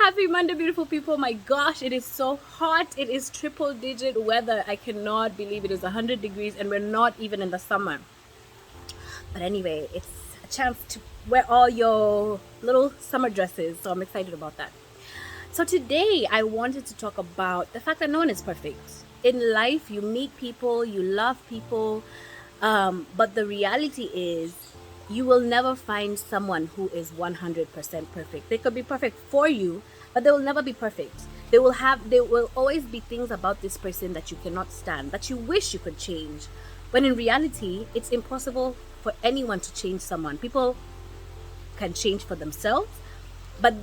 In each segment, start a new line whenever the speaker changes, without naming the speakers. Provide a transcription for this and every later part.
Happy Monday, beautiful people. My gosh, it is so hot. It is triple digit weather. I cannot believe it is 100 degrees and we're not even in the summer. But anyway, it's a chance to wear all your little summer dresses. So I'm excited about that. So today I wanted to talk about the fact that no one is perfect. In life, you meet people, you love people, but the reality is you will never find someone who is 100% perfect. They could be perfect for you, but they will never be perfect. There will always be things about this person that you cannot stand, that you wish you could change. But in reality, it's impossible for anyone to change someone. People can change for themselves, but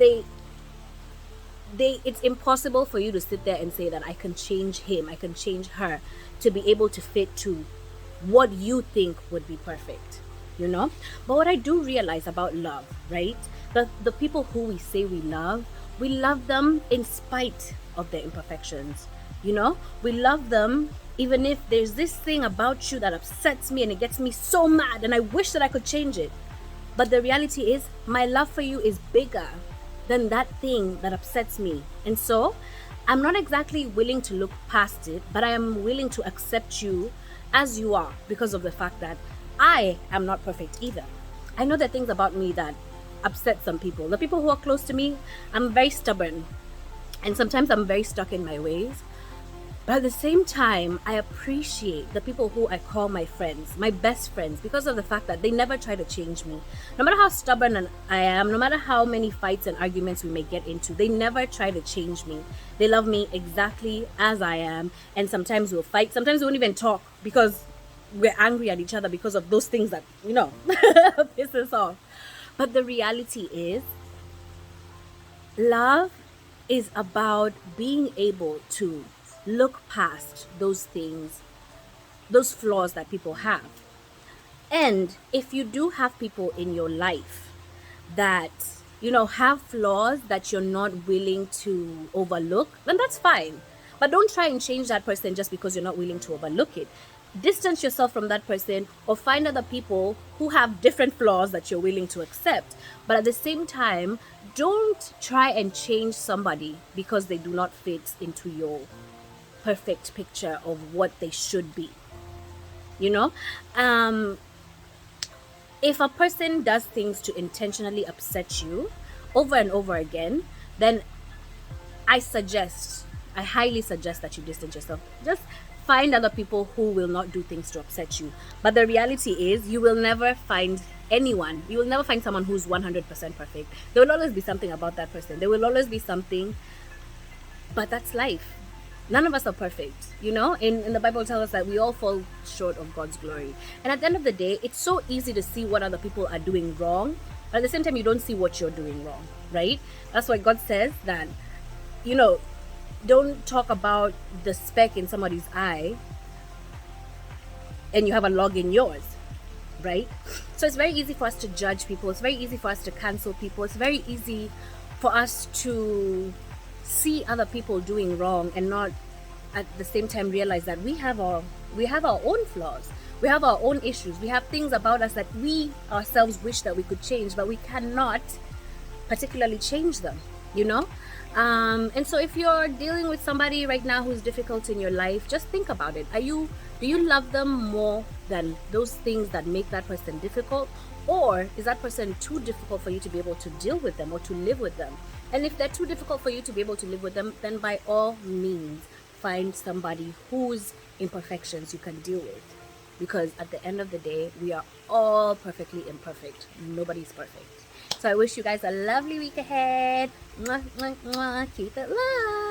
it's impossible for you to sit there and say that I can change him, I can change her to be able to fit to what you think would be perfect, you know. But what I do realize about love, right, the people who we say we love them in spite of their imperfections, you know. We love them even if there's this thing about you that upsets me and it gets me so mad and I wish that I could change it. But the reality is my love for you is bigger than that thing that upsets me. And so I'm not exactly willing to look past it, but I am willing to accept you as you are because of the fact that I am not perfect either. I know there are things about me that upset some people. The people who are close to me, I'm very stubborn. And sometimes I'm very stuck in my ways. But at the same time, I appreciate the people who I call my friends, my best friends, because of the fact that they never try to change me. No matter how stubborn I am, no matter how many fights and arguments we may get into, they never try to change me. They love me exactly as I am. And sometimes we'll fight. Sometimes we won't even talk because we're angry at each other because of those things that, you know, piss us off. But the reality is, love is about being able to look past those things, those flaws that people have. And if you do have people in your life that, you know, have flaws that you're not willing to overlook, then that's fine. But don't try and change that person just because you're not willing to overlook it. Distance yourself from that person or find other people who have different flaws that you're willing to accept. But at the same time, don't try and change somebody because they do not fit into your perfect picture of what they should be, you know. If a person does things to intentionally upset you over and over again, then I highly suggest that you distance yourself. Just find other people who will not do things to upset you. But the reality is you will never find someone who's 100% perfect. There will always be something about that person. There will always be something, but that's life. None of us are perfect, you know. In the Bible tells us that we all fall short of God's glory. And at the end of the day, it's so easy to see what other people are doing wrong, but at the same time, you don't see what you're doing wrong, right? That's why God says that, you know, don't talk about the speck in somebody's eye and you have a log in yours, right? So it's very easy for us to judge people. It's very easy for us to cancel people. It's very easy for us to see other people doing wrong and not at the same time realize that we have our own flaws, we have our own issues, we have things about us that we ourselves wish that we could change, but we cannot particularly change them, you know. And so if you're dealing with somebody right now who's difficult in your life, just think about it. Do you love them more than those things that make that person difficult, or is that person too difficult for you to be able to deal with them or to live with them? And if they're too difficult for you to be able to live with them, then by all means, find somebody whose imperfections you can deal with. Because at the end of the day, we are all perfectly imperfect. Nobody's perfect. So I wish you guys a lovely week ahead. Mwah, mwah, mwah. Keep it love.